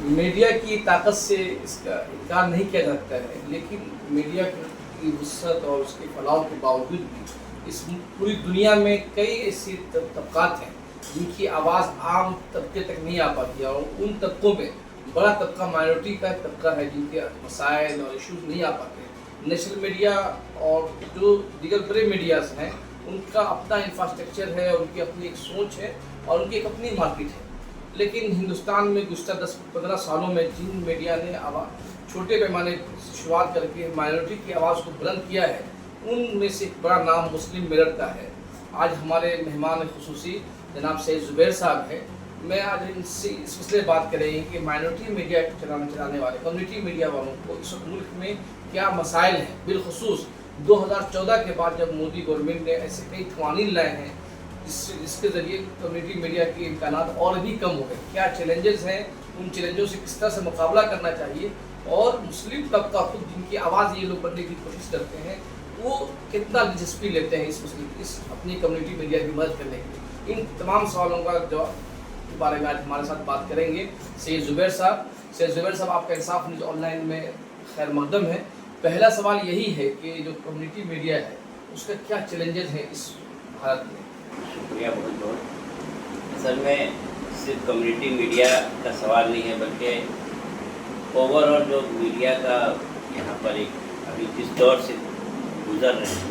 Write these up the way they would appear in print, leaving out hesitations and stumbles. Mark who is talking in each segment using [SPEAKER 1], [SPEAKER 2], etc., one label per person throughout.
[SPEAKER 1] Media की ताकत से इसका इनकार नहीं किया जाता है, लेकिन मीडिया की वुसअत और उसके फैलाव के बावजूद भी इस पूरी दुनिया में कई ऐसी तबकात हैं जिनकी आवाज़ आम तबके तक नहीं आ पाती है, और उन तबकों में बड़ा तबका माइनॉरिटी का तबका है जिनके मसाइल और इश्यूज नहीं आ पाते। नेशनल मीडिया और जो दीगर बड़े मीडियाज़ हैं उनका अपना इंफ्रास्ट्रक्चर है, उनकी अपनी एक सोच है और उनकी एक अपनी मार्केट है। लेकिन हिंदुस्तान में गुज़श्ता 10-15 सालों में जिन मीडिया ने छोटे पैमाने से शुरुआत करके माइनॉरिटी की आवाज़ को बुलंद किया है, उनमें से एक बड़ा नाम मुस्लिम मिरर का है। आज हमारे मेहमान खुसूसी जनाब सैयद ज़ुबैर साहब हैं। मैं आज इनसे इस सिलसिले बात करेंगे कि माइनॉरिटी मीडिया चलाने वाले कम्युनिटी मीडिया वालों को इस मुल्क में क्या मसाइल हैं। बिलखुसूस 2014 के बाद जब मोदी गवर्नमेंट ने ऐसे कई कवानीन लाए हैं जिसके ज़रिए कम्युनिटी मीडिया के इम्कानात और भी कम हो गए, क्या चैलेंजेस हैं, उन चैलेंजों से किस तरह से मुकाबला करना चाहिए, और मुस्लिम तबका खुद जिनकी आवाज़ ये लोग बनने की कोशिश करते हैं वो कितना दिलचस्पी लेते हैं इस अपनी कम्युनिटी मीडिया की मदद करने के लिए। इन तमाम सवालों का जवाब के बारे में आज हमारे साथ बात करेंगे सैयद ज़ुबैर साहब। सैयद ज़ुबैर साहब, आपका इंसाफ न्यूज़ ऑनलाइन में खैर मकदम है। पहला सवाल यही है कि जो कम्युनिटी मीडिया है उसका क्या चैलेंजेस हैं इस हालत में?
[SPEAKER 2] शुक्रिया बहुत बहुत। असल में सिर्फ कम्युनिटी मीडिया का सवाल नहीं है, बल्कि ओवरऑल जो मीडिया का यहाँ पर एक अभी जिस दौर से गुजर रहे हैं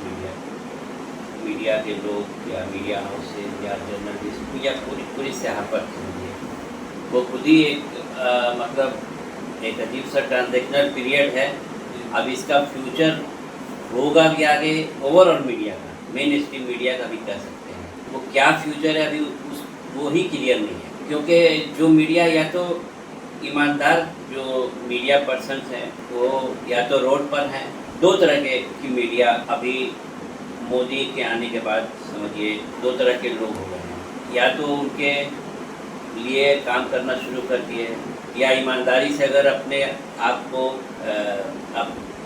[SPEAKER 2] मीडिया के लोग या मीडिया हाउसेज या जर्नलिस्ट या पूरी सहाफत समझिए, वो खुद ही एक मतलब एक अजीब सा ट्रांजेक्शनल पीरियड है। अब इसका फ्यूचर होगा भी आगे ओवरऑल मीडिया का, मेन स्ट्रीम मीडिया का भी कह सकते हैं। वो क्या फ्यूचर है अभी वो ही क्लियर नहीं है, क्योंकि जो मीडिया या तो ईमानदार जो मीडिया पर्सन्स हैं वो या तो रोड पर हैं। दो तरह की मीडिया अभी मोदी के आने के बाद समझिए दो तरह के लोग हो गए हैं, या तो उनके लिए काम करना शुरू कर दिए या ईमानदारी से अगर अपने आप को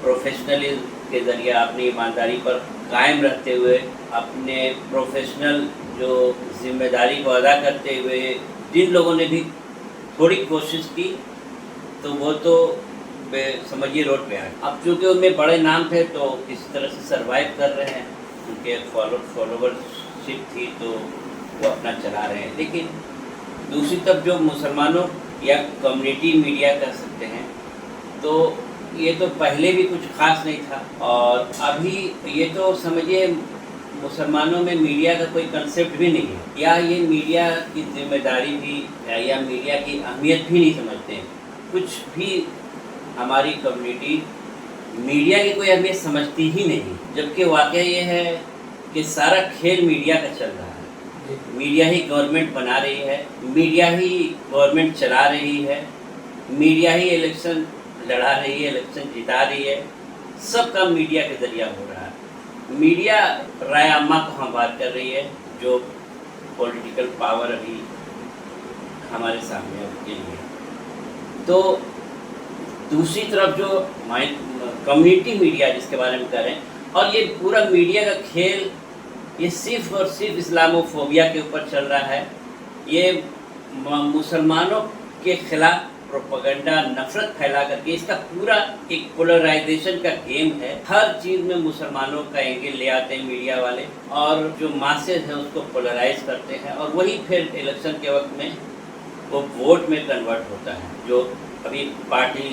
[SPEAKER 2] प्रोफेशनलिज्म के ज़रिए अपनी ईमानदारी पर कायम रहते हुए अपने प्रोफेशनल जो जिम्मेदारी को अदा करते हुए जिन लोगों ने भी थोड़ी कोशिश की तो वो तो समझिए रोड पे आए। अब चूँकि उनमें बड़े नाम थे तो किसी तरह से सरवाइव कर रहे हैं, उनके फॉलोवरशिप थी तो वो अपना चला रहे हैं। लेकिन दूसरी तरफ जो मुसलमानों या कम्युनिटी मीडिया कह सकते हैं, तो ये तो पहले भी कुछ खास नहीं था, और अभी ये तो समझिए मुसलमानों में मीडिया का कोई कंसेप्ट भी नहीं है, या ये मीडिया की जिम्मेदारी भी या मीडिया की अहमियत भी नहीं समझते हैं। कुछ भी हमारी कम्युनिटी मीडिया की कोई अहमियत समझती ही नहीं, जबकि वाक़या ये है कि सारा खेल मीडिया का चल रहा है। मीडिया ही गवर्नमेंट बना रही है, मीडिया ही गवर्नमेंट चला रही है, मीडिया ही इलेक्शन लड़ा रही है, इलेक्शन जिता रही है। सब काम मीडिया के ज़रिए हो रहा है। मीडिया राय आमा को हम बात कर रही है, जो पॉलिटिकल पावर अभी हमारे सामने है उसके लिए। तो दूसरी तरफ जो कम्युनिटी मीडिया जिसके बारे में कह रहे हैं, और ये पूरा मीडिया का खेल ये सिर्फ और सिर्फ इस्लामोफोबिया के ऊपर चल रहा है। ये मुसलमानों के खिलाफ प्रोपेगेंडा, नफरत फैला करके इसका पूरा एक पोलराइजेशन का गेम है। हर चीज़ में मुसलमानों का एंगल ले आते हैं मीडिया वाले, और जो मासेज हैं उसको पोलराइज करते हैं, और वही फिर इलेक्शन के वक्त में वो वोट में कन्वर्ट होता है, जो अभी पार्टी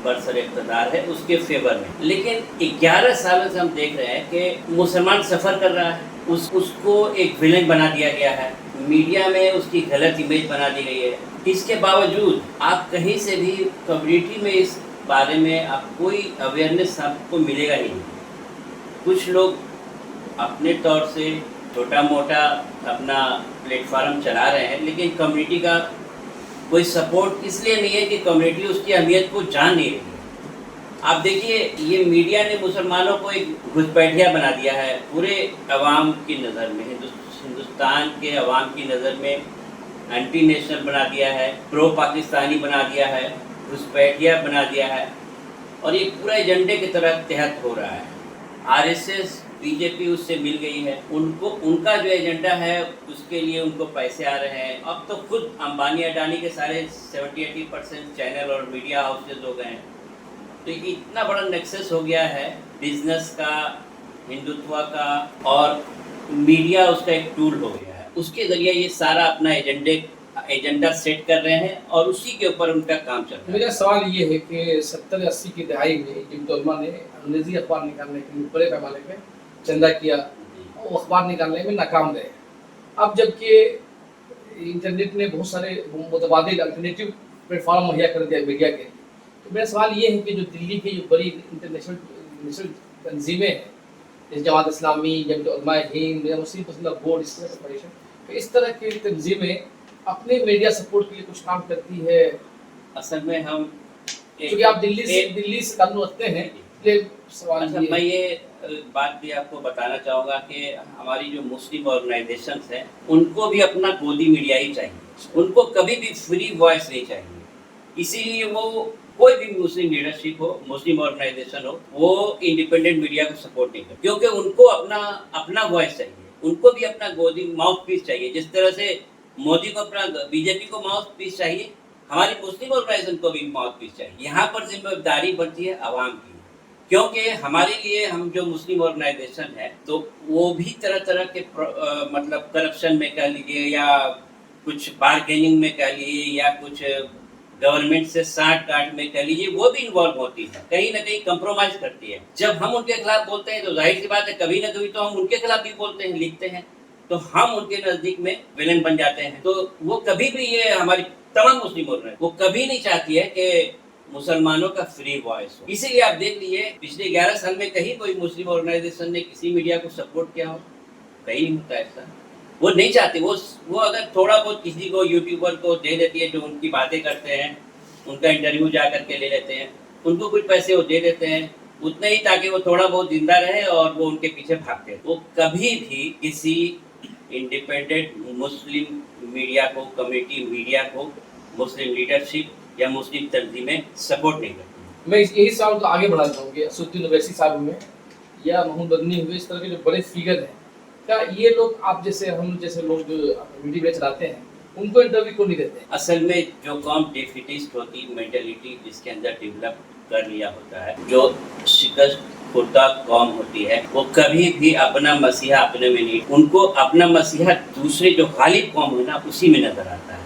[SPEAKER 2] बरसर इक़्तिदार है उसके फेवर में। लेकिन 11 सालों से हम देख रहे हैं कि मुसलमान सफ़र कर रहा है, उसको एक विलेन बना दिया गया है, मीडिया में उसकी गलत इमेज बना दी गई है। इसके बावजूद आप कहीं से भी कम्युनिटी में इस बारे में आप कोई अवेयरनेस आपको मिलेगा ही नहीं। कुछ लोग अपने तौर से छोटा मोटा अपना प्लेटफार्म चला रहे हैं, लेकिन कम्युनिटी का कोई सपोर्ट इसलिए नहीं है कि कम्युनिटी उसकी अहमियत को जान नहीं रही है। आप देखिए, ये मीडिया ने मुसलमानों को एक घुसपैठिया बना दिया है पूरे अवाम की नज़र में, हिंदुस्तान के अवाम की नज़र में एंटी नेशनल बना दिया है, प्रो पाकिस्तानी बना दिया है, घुसपैठिया बना दिया है, और ये पूरा एजेंडे के तहत हो रहा है। आरएसएस बीजेपी उससे मिल गई है, उनको उनका जो एजेंडा है उसके लिए उनको पैसे आ रहे हैं। अब तो खुद अंबानी अडानी के सारे 70-80% चैनल और मीडिया हाउसेज हो गए हैं। तो ये इतना बड़ा नेक्सस हो गया है बिजनेस का, हिंदुत्व का, और मीडिया उसका एक टूल हो गया है। उसके ज़रिए ये सारा अपना एजेंडा सेट कर रहे हैं और उसी के ऊपर उनका काम चल रहा है।
[SPEAKER 1] मेरा सवाल ये है कि 70-80 की दहाई में जब उलमा ने अंग्रेजी अखबार निकालने के लिए बड़े पैमाने पे चंदा किया, वो अखबार निकालने में नाकाम रहे। अब जबकि इंटरनेट ने बहुत सारे मुतबादिल अल्टरनेटिव प्लेटफॉर्म मुहैया कर दिया मीडिया के, तो मेरा सवाल ये है कि जो दिल्ली की जो बड़ी इंटरनेशनल तंजीमें हैं, जैसे जमात इस्लामी, जमीयत उलमा हिंद, मुस्लिम पर्सनल बोर्ड, इस तरह का फेडरेशन, तो इस तरह की तंजीमें अपने मीडिया सपोर्ट के लिए कुछ काम करती है।
[SPEAKER 2] असल में हम
[SPEAKER 1] क्योंकि आप दिल्ली से ताल्लुक रखते हैं, इसलिए सवाल
[SPEAKER 2] अच्छा,
[SPEAKER 1] ये
[SPEAKER 2] मैं
[SPEAKER 1] है।
[SPEAKER 2] ये बात भी आपको बताना चाहूँगा कि हमारी जो मुस्लिम ऑर्गेनाइजेशंस हैं उनको भी अपना गोदी मीडिया ही चाहिए। उनको कभी भी फ्री वॉइस नहीं चाहिए। इसीलिए वो कोई भी मुस्लिम लीडरशिप हो, मुस्लिम ऑर्गेनाइजेशन हो, वो इंडिपेंडेंट मीडिया को सपोर्ट नहीं करते, क्योंकि उनको अपना वॉइस चाहिए। उनको भी अपना गोदी माउथ पीस चाहिए। जिस तरह से मोदी को अपना, बीजेपी को माउथ पीस चाहिए, हमारी मुस्लिम ऑर्गेनाइजेशन को भी माउथ पीस चाहिए। यहाँ पर जिम्मेदारी बनती है आवाम की, क्योंकि हमारे लिए, हम जो मुस्लिम ऑर्गेनाइजेशन है, तो वो भी तरह तरह के मतलब करप्शन में कह लीजिए, या कुछ बार्गेनिंग में कह लीजिए, या कुछ गवर्नमेंट से साठ काट में कह लीजिए, वो भी इन्वॉल्व होती है, कहीं ना कहीं कंप्रोमाइज करती है। जब हम उनके खिलाफ बोलते हैं तो जाहिर सी बात है कभी ना कभी तो हम उनके खिलाफ भी बोलते हैं, लिखते हैं, तो हम उनके नजदीक में विलेन बन जाते हैं। तो वो कभी भी, ये हमारी तमाम मुस्लिम ऑर्गेनाइजेशन वो कभी नहीं चाहती है कि मुसलमानों का फ्री वॉइस हो। इसीलिए आप देख लीजिए, पिछले 11 साल में कहीं कोई मुस्लिम ऑर्गेनाइजेशन ने किसी मीडिया को सपोर्ट किया हो? कहीं नहीं होता ऐसा। वो नहीं चाहते। वो अगर थोड़ा बहुत किसी को, यूट्यूबर को दे देती है जो उनकी बातें करते हैं, उनका इंटरव्यू जा करके ले लेते हैं, उनको कुछ पैसे वो दे देते हैं, उतने ही, ताकि वो थोड़ा बहुत जिंदा रहे और वो उनके पीछे भागते हैं। वो कभी भी किसी इंडिपेंडेंट मुस्लिम मीडिया को, कम्युनिटी मीडिया को, मुस्लिम लीडरशिप या मुस्लिम तंजीमें सपोर्ट नहीं करती।
[SPEAKER 1] मैं यही सवाल को आगे बढ़ाता हूँ कि असदुद्दीन ओवैसी साहब हुए या महमूद बदनी हुए, इस तरह के जो बड़े फिगर हैं, क्या ये लोग आप जैसे, हम जैसे लोग जो मीडिया चलाते हैं, उनको इंटरव्यू क्यों नहीं देते?
[SPEAKER 2] असल में जो कौम डिफिटिस्ट होती, मेंटेलिटी जिसके अंदर डेवलप कर लिया होता है, जो शिकस्त खुर्दा कौम होती है, वो कभी भी अपना मसीहा अपने में नहीं, उनको अपना मसीहा दूसरे जो गालिब कौम है ना, उसी में नजर आता है।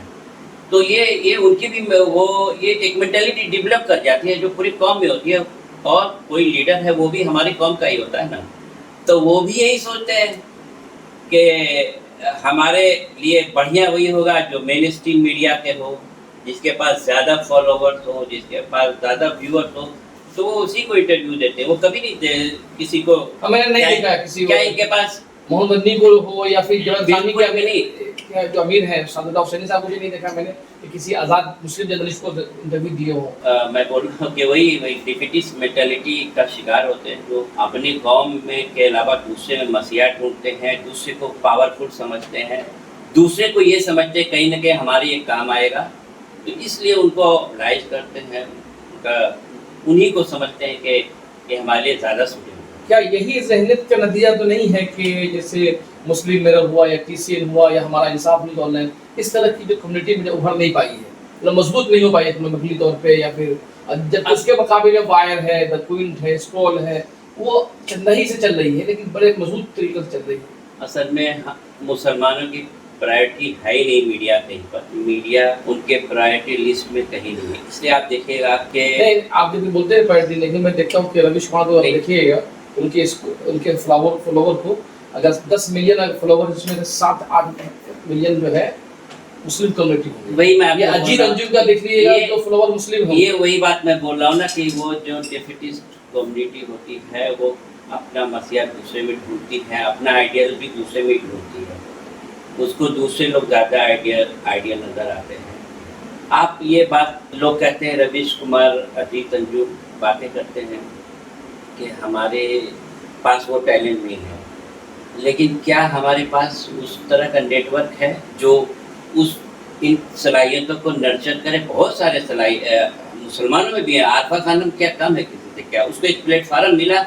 [SPEAKER 2] तो ये उनकी भी वो ये एक मेंटेलिटी डेवलप कर जाती है जो पूरी कौम में होती है। और कोई लीडर है वो भी हमारी कौम का ही होता है ना, तो वो भी यही सोचते हैं कि हमारे लिए बढ़िया वही होगा जो मेन स्ट्रीम मीडिया के हो, जिसके पास ज़्यादा फॉलोवर्स हो, जिसके पास ज़्यादा व्यूअर्स हो, तो वो उसी को इंटरव्यू देते हैं। वो कभी नहीं किसी को,
[SPEAKER 1] मैंने नहीं देखा किसी
[SPEAKER 2] क्या इनके पास
[SPEAKER 1] मोहम्मद बदनी को हो या फिर जवानी
[SPEAKER 2] बिल्कुल भी नहीं।
[SPEAKER 1] जो अमीर है सादुल्लाह हुसैनी साहब, मुझे नहीं देखा मैंने कि किसी आज़ाद मुस्लिम जर्नलिस्ट को इंटरव्यू दिए हो।
[SPEAKER 2] मैं बोल रहा हूँ कि वही डिफिटिस्ट मेंटालिटी का शिकार होते हैं, जो अपनी कौम में के अलावा दूसरे में मसीहा ढूंढते हैं, दूसरे को पावरफुल समझते हैं, दूसरे को ये समझते हैं कहीं ना कहीं हमारे ये काम आएगा, तो इसलिए उनको लाइज करते हैं, उन्हीं को समझते हैं कि हमारे लिए ज़्यादा सूटेबल।
[SPEAKER 1] क्या यही ज़हनियत का नतीजा तो नहीं है कि जैसे मुस्लिम मिरर हुआ या TCN हुआ या हमारा इंसाफ न्यूज़ ऑनलाइन, इस तरह की जो कम्युनिटी में उभर नहीं पाई है, मतलब मजबूत नहीं हो पाई है मकली तौर पे, या फिर जब उसके मुकाबले वायर है, द क्विंट है, स्क्रॉल है, वो नहीं से चल रही है लेकिन बड़े मजबूत तरीके से चल रही है।
[SPEAKER 2] असल में मुसलमानों की प्रायोरिटी है ही नहीं मीडिया कहीं पर, मीडिया उनके प्रायोरिटी लिस्ट में कहीं नहीं है। इसलिए आप देखिएगा कि
[SPEAKER 1] आप जब बोलते हैं प्रायोरिटी, लेकिन मैं देखता हूँ कि रविश कुमार को देखिएगा, उनके फॉलोवर को अगर 10 मिलियन फॉलोवर, इसमें 7-8 मिलियन जो है मुस्लिम कम्युनिटी,
[SPEAKER 2] वही मैं
[SPEAKER 1] ये अजीब अंजुम का देख लीजिएगा तो फॉलोवर मुस्लिम हो।
[SPEAKER 2] ये वही बात मैं बोल रहा हूँ ना कि वो जो डिफिटिस्ट कम्युनिटी होती है, वो अपना मसीहा दूसरे में ढूंढती है, अपना आइडियल भी दूसरे में ढूंढती है, उसको दूसरे लोग ज़्यादा आइडियल नज़र आते हैं। आप ये बात, लोग कहते हैं रवीश कुमार, अजीत अंजुम बातें करते हैं कि हमारे पास वो टैलेंट नहीं है, लेकिन क्या हमारे पास उस तरह का नेटवर्क है जो इन सलाहियतों को नर्चर करे? बहुत सारे मुसलमानों में भी है। आरफा खानम क्या कम है किसी से? क्या उसको एक प्लेटफार्म मिला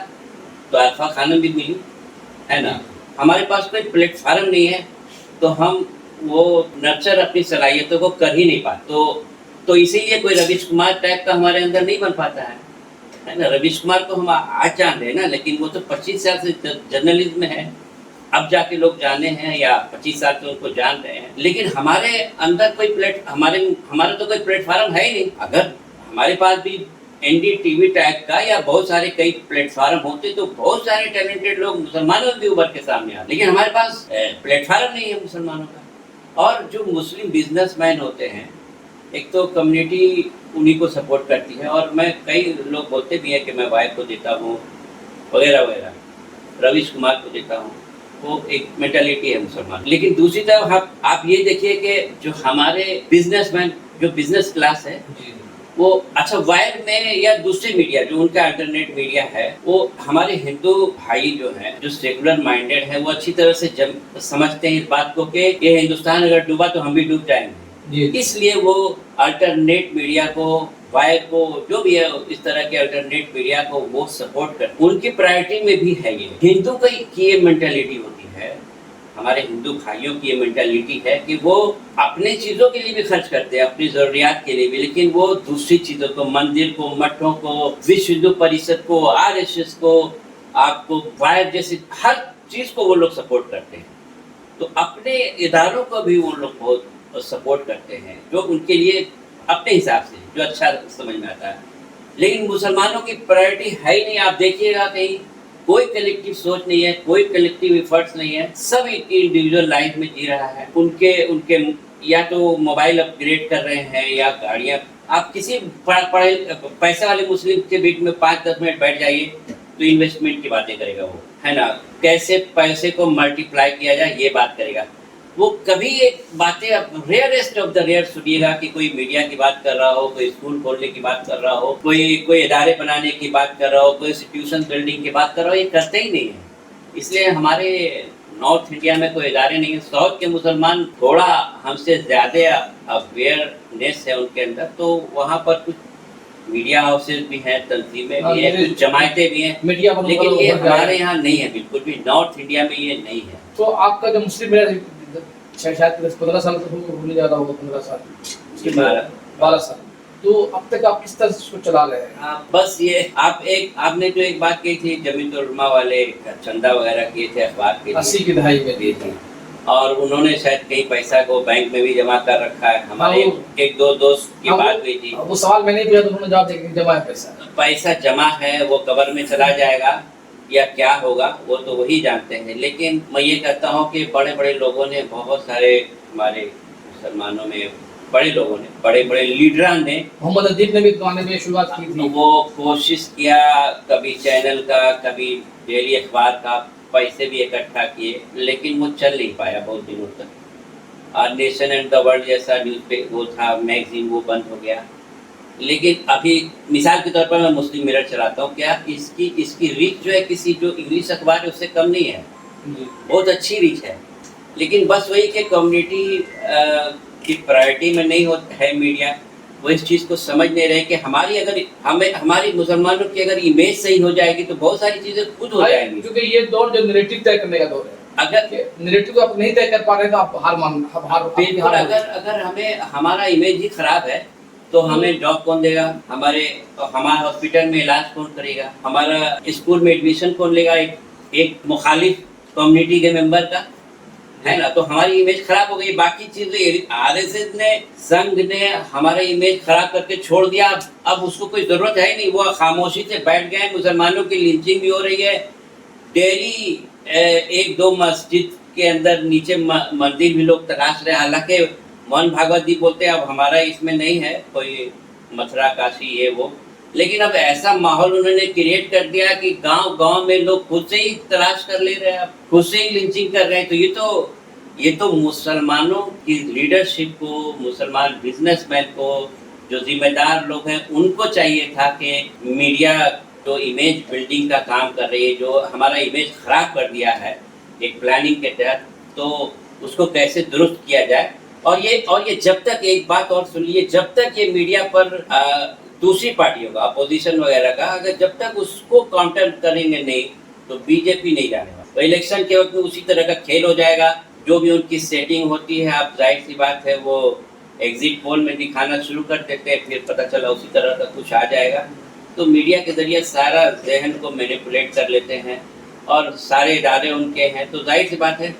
[SPEAKER 2] तो आरफा खानम भी मिली, है ना, हमारे पास कोई प्लेटफार्म नहीं है, तो हम वो नर्चर अपनी सलाहियतों को कर ही नहीं पाते। तो इसीलिए कोई रवीश कुमार टाइप का हमारे अंदर नहीं बन पाता है ना। रवीश कुमार को हम आज जान रहे हैं ना, लेकिन वो तो 25 साल से जर्नलिज्म में है, अब जाके लोग जाने हैं, या 25 साल से उनको जान रहे हैं, लेकिन हमारे अंदर कोई हमारा तो कोई प्लेटफार्म है ही नहीं। अगर हमारे पास भी एनडीटीवी टाइप का या बहुत सारे कई प्लेटफार्म होते तो बहुत सारे टैलेंटेड लोग मुसलमानों भी उभर के सामने आते, लेकिन हमारे पास प्लेटफार्म नहीं है मुसलमानों का। और जो मुस्लिम बिजनेसमैन होते हैं, एक तो कम्युनिटी उन्हीं को सपोर्ट करती है, और मैं कई लोग बोलते भी हैं कि मैं वाइफ को देता हूँ वगैरह वगैरह, रवीश कुमार को देता हूँ, वो एक मेंटालिटी है मुसलमान। लेकिन दूसरी तरफ आप ये देखिए कि जो हमारे बिजनेसमैन, जो बिजनेस क्लास है, वो अच्छा वायर में या दूसरे मीडिया जो उनका अल्टरनेट मीडिया है, वो हमारे हिंदू भाई जो हैं, जो सेकुलर माइंडेड है, वो अच्छी तरह से समझते हैं इस बात को कि ये हिंदुस्तान अगर डूबा तो हम भी डूब जाएंगे। इसलिए वो अल्टरनेट मीडिया को, वायर को, जो भी है इस तरह के अल्टरनेट मीडिया को वो सपोर्ट कर, उनकी प्रायोरिटी में भी है। ये हिंदू की ये मेंटालिटी होती है, हमारे हिंदू भाइयों की ये मेंटालिटी है कि वो अपने चीजों के लिए भी खर्च करते हैं, अपनी जरूरियात के लिए भी, लेकिन वो दूसरी चीजों को, मंदिर को, मठों को, विश्व हिंदू परिषद को, आरएसएस को, आपको वायर जैसे हर चीज को वो लोग सपोर्ट करते हैं। तो अपने इदारों को भी वो लोग बहुत सपोर्ट करते हैं, जो उनके लिए अपने हिसाब से जो अच्छा समझ में आता है। लेकिन मुसलमानों की प्रायोरिटी है ही नहीं। आप देखिएगा कहीं कोई कलेक्टिव सोच नहीं है, कोई कलेक्टिव एफर्ट्स नहीं है, सब इंडिविजुअल लाइफ में जी रहा है। उनके या तो मोबाइल अपग्रेड कर रहे हैं या गाड़ियां। आप किसी पढ़े पैसे वाले मुस्लिम के बीच में 5-10 मिनट बैठ जाइए तो इन्वेस्टमेंट की बातें करेगा वो, है ना, कैसे पैसे को मल्टीप्लाई किया जाए ये बात करेगा वो। कभी एक बातें रेयरेस्ट ऑफ द रेयर सुनिएगा कि कोई मीडिया की बात कर रहा हो, कोई स्कूल खोलने की बात कर रहा हो, कोई इदारे बनाने की बात कर रहा हो, कोई इंस्टीट्यूशन बिल्डिंग की बात कर रहा हो, ये करते ही नहीं है। इसलिए हमारे नॉर्थ इंडिया में कोई इदारे नहीं है। साउथ के मुसलमान थोड़ा हमसे ज्यादा अवेयरनेस है उनके अंदर, तो वहाँ पर कुछ मीडिया हाउसेज भी हैं, तंजीमें भी हैं, कुछ जमायतें भी हैं, लेकिन ये हमारे यहाँ नहीं है, बिल्कुल भी नॉर्थ इंडिया में ये नहीं है।
[SPEAKER 1] तो आपका जो मुस्लिम शायद 15 साल तक होने जा रहा होगा, 15 साल, 12 साल, तो अब तक आप किस तरह से इसको चला रहे हैं?
[SPEAKER 2] बस ये आपने जो एक बात कही थी, जमीयत उलमा वाले चंदा वगैरह किए थे अखबार के
[SPEAKER 1] 80 की दहाई में
[SPEAKER 2] दिए थे, और उन्होंने शायद कई पैसा को बैंक में भी जमा कर रखा है। हमारे एक दो दोस्त की बात हुई थी,
[SPEAKER 1] वो सवाल मैंने किया तो उन्होंने जवाब दिया कि जमा है
[SPEAKER 2] पैसा जमा है, वो कब्र में चला जाएगा या क्या होगा वो तो वही जानते हैं। लेकिन मैं ये कहता हूँ कि बड़े बड़े लोगों ने, बहुत सारे हमारे मुसलमानों में बड़े लोगों ने, बड़े बड़े लीडरान ने,
[SPEAKER 1] मोहम्मद अदीब ने भी गाने में शुरुआत की थी,
[SPEAKER 2] वो कोशिश किया, कभी चैनल का, कभी डेली अखबार का, पैसे भी इकट्ठा किए, लेकिन वो चल नहीं पाया बहुत दिनों तक। और नेशन एंड द वर्ल्ड जैसा न्यूज़ पे वो था मैगजीन, वो बंद हो गया। लेकिन अभी मिसाल के तौर पर मैं मुस्लिम मिरर चलाता हूँ, क्या इसकी रीच जो है किसी जो इंग्लिश अखबार है उससे कम नहीं है, बहुत अच्छी रीच है। लेकिन बस वही कि कम्युनिटी की प्रायोरिटी में नहीं होता है मीडिया, वो इस चीज़ को समझ नहीं रहे कि हमारी मुसलमानों की अगर इमेज सही हो जाएगी तो बहुत सारी चीज़ें खुद हो जाएंगी।
[SPEAKER 1] क्योंकि ये दौर जो नैरेटिव तय करने का दौर है, अगर नैरेटिव को आप नहीं तय कर पा रहे तो आप हार
[SPEAKER 2] अगर हमारा इमेज ही खराब है तो हमें जॉब कौन देगा, हमारा हॉस्पिटल में इलाज कौन करेगा, हमारा स्कूल में एडमिशन कौन लेगा एक मुखालिफ कम्युनिटी के मेंबर का, है ना। तो हमारी इमेज खराब हो गई। बाकी चीजें आरएसएस ने, संघ ने हमारा इमेज खराब करके छोड़ दिया। अब उसको कोई जरूरत है ही नहीं, वो खामोशी से बैठ गए। मुसलमानों की लिंचिंग भी हो रही है डेली, 1-2 मस्जिद के अंदर नीचे मंदिर भी लोग तलाश रहे। हालांकि मोहन भागवत जी बोलते हैं अब हमारा इसमें नहीं है कोई मथुरा काशी ये वो, लेकिन अब ऐसा माहौल उन्होंने क्रिएट कर दिया कि गांव-गांव में लोग खुद से ही तलाश कर ले रहे हैं, खुद से ही लिंचिंग कर रहे हैं। तो ये तो मुसलमानों की लीडरशिप को, मुसलमान बिजनेसमैन को, जो जिम्मेदार लोग हैं उनको चाहिए था कि मीडिया जो इमेज बिल्डिंग का काम कर रही है, जो हमारा इमेज खराब कर दिया है एक प्लानिंग के तहत, तो उसको कैसे दुरुस्त किया जाए। और ये जब तक, एक बात और सुनिए, जब तक ये मीडिया पर दूसरी पार्टियों का, अपोजिशन वगैरह का, अगर जब तक उसको काउंटर करेंगे नहीं तो बीजेपी नहीं जाने वाला। तो इलेक्शन के वक्त में उसी तरह का खेल हो जाएगा, जो भी उनकी सेटिंग होती है, आप जाहिर सी बात है वो एग्जिट पोल में दिखाना शुरू कर देते हैं, फिर पता चला उसी तरह का कुछ आ जाएगा। तो मीडिया के जरिए सारा जहन को मैनिपुलेट कर लेते हैं और सारे इरादे उनके हैं, तो जाहिर सी बात है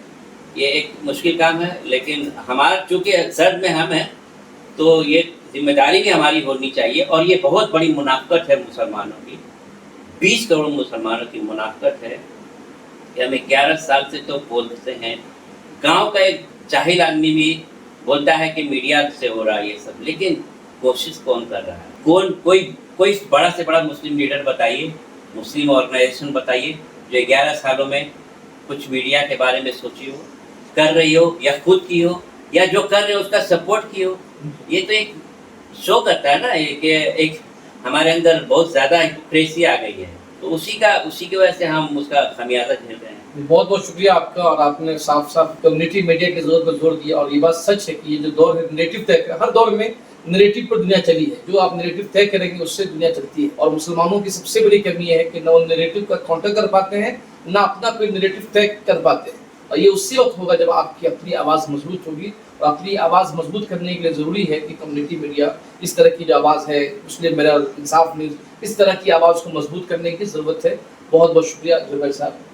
[SPEAKER 2] ये एक मुश्किल काम है। लेकिन हमारा चूँकि सर में हम हैं, तो ये जिम्मेदारी भी हमारी होनी चाहिए। और ये बहुत बड़ी मुनाफत है मुसलमानों की, 20 करोड़ मुसलमानों की मुनाफत है कि हम 11 साल से तो बोलते हैं। गांव का एक जाहिल आदमी भी बोलता है कि मीडिया से हो रहा है ये सब, लेकिन कोशिश कौन कर रहा है? कोई बड़ा से बड़ा मुस्लिम लीडर बताइए, मुस्लिम ऑर्गेनाइजेशन बताइए जो 11 सालों में कुछ मीडिया के बारे में सोची हो, कर रही हो, या खुद की हो, या जो कर रहे हो उसका सपोर्ट की हो। ये तो एक शो करता है ना, एक हमारे अंदर बहुत ज़्यादा हिपोक्रेसी आ गई है, तो उसी की वजह से हम उसका खमियाजा झेल रहे हैं।
[SPEAKER 1] बहुत बहुत शुक्रिया आपका, और आपने साफ साफ कम्युनिटी मीडिया की जरूरत पर जोर दिया। और ये बात सच है कि ये जो दौर है नैरेटिव तय, हर दौर में नैरेटिव पर दुनिया चली है। जो आप नैरेटिव तय करेंगे उससे दुनिया चलती है। और मुसलमानों की सबसे बड़ी कमी है कि न वो नैरेटिव का काउंटर कर पाते हैं, ना अपना कोई नैरेटिव तय कर पाते हैं। और ये उसी वक्त होगा जब आपकी अपनी आवाज़ मजबूत होगी। और अपनी आवाज़ मजबूत करने के लिए ज़रूरी है कि कम्युनिटी मीडिया, इस तरह की जो आवाज़ है, मुस्लिम मिरर, इंसाफ न्यूज़, इस तरह की आवाज़ को मजबूत करने की ज़रूरत है। बहुत बहुत शुक्रिया जुबैर साहब।